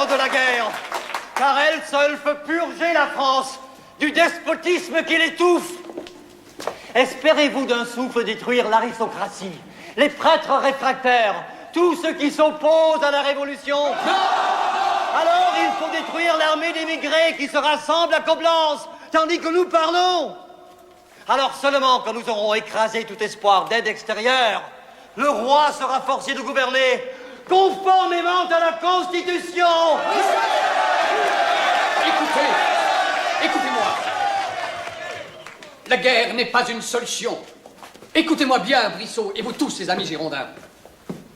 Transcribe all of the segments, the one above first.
l'honneur de la guerre, car elle seule peut purger la France du despotisme qui l'étouffe. Espérez-vous d'un souffle détruire l'aristocratie, les prêtres réfractaires, tous ceux qui s'opposent à la Révolution? Non! Alors il faut détruire l'armée d'émigrés qui se rassemble à Coblence, tandis que nous parlons. Alors seulement quand nous aurons écrasé tout espoir d'aide extérieure, le roi sera forcé de gouverner conformément à la Constitution. Écoutez-moi. La guerre n'est pas une solution. Écoutez-moi bien, Brissot, et vous tous, ses amis girondins.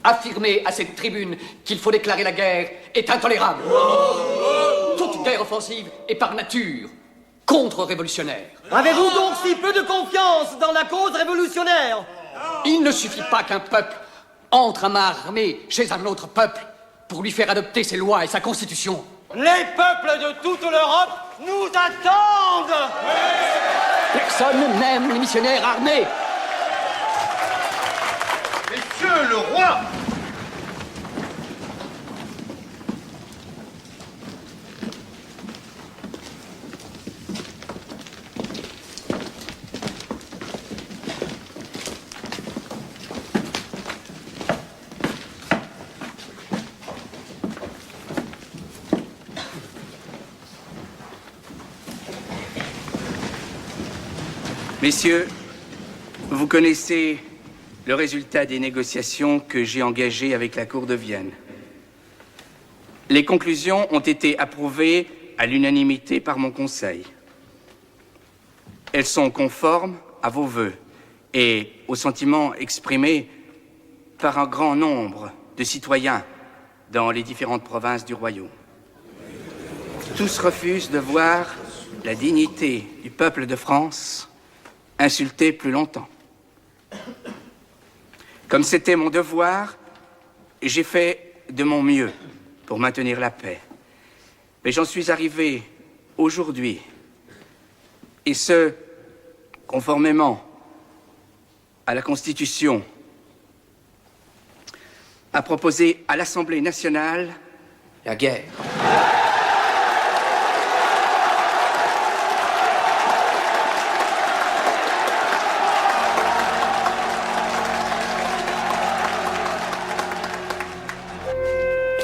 Affirmer à cette tribune qu'il faut déclarer la guerre est intolérable. Toute guerre offensive est par nature contre-révolutionnaire. Avez-vous donc si peu de confiance dans la cause révolutionnaire? Il ne suffit pas qu'un peuple entre à main armée chez un autre peuple pour lui faire adopter ses lois et sa constitution. Les peuples de toute l'Europe nous attendent. Personne n'aime les missionnaires armés. Messieurs le roi! Messieurs, vous connaissez le résultat des négociations que j'ai engagées avec la Cour de Vienne. Les conclusions ont été approuvées à l'unanimité par mon Conseil. Elles sont conformes à vos vœux et aux sentiments exprimés par un grand nombre de citoyens dans les différentes provinces du Royaume. Tous refusent de voir la dignité du peuple de France insultée plus longtemps. Comme c'était mon devoir, j'ai fait de mon mieux pour maintenir la paix. Mais j'en suis arrivé aujourd'hui, et ce, conformément à la Constitution, à proposer à l'Assemblée nationale la guerre.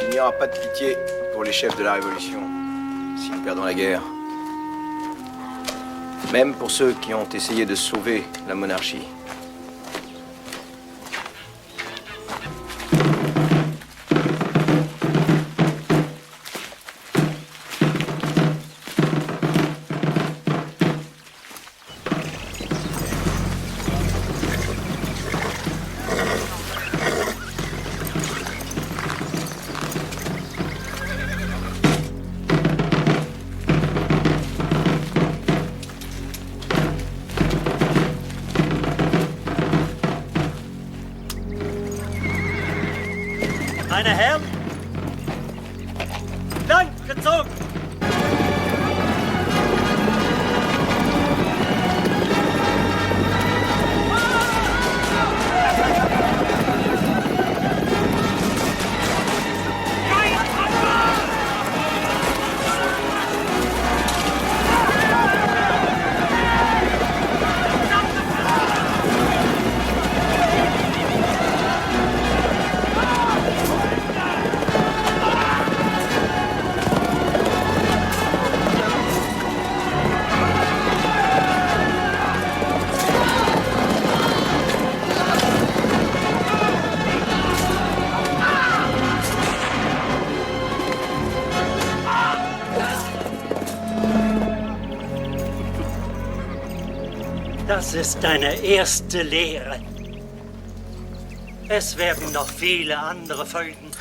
Il n'y aura pas de pitié pour les chefs de la Révolution si nous perdons la guerre. Même pour ceux qui ont essayé de sauver la monarchie. Meine Herren, lang gezogen! Das ist deine erste Lehre. Es werden noch viele andere folgen.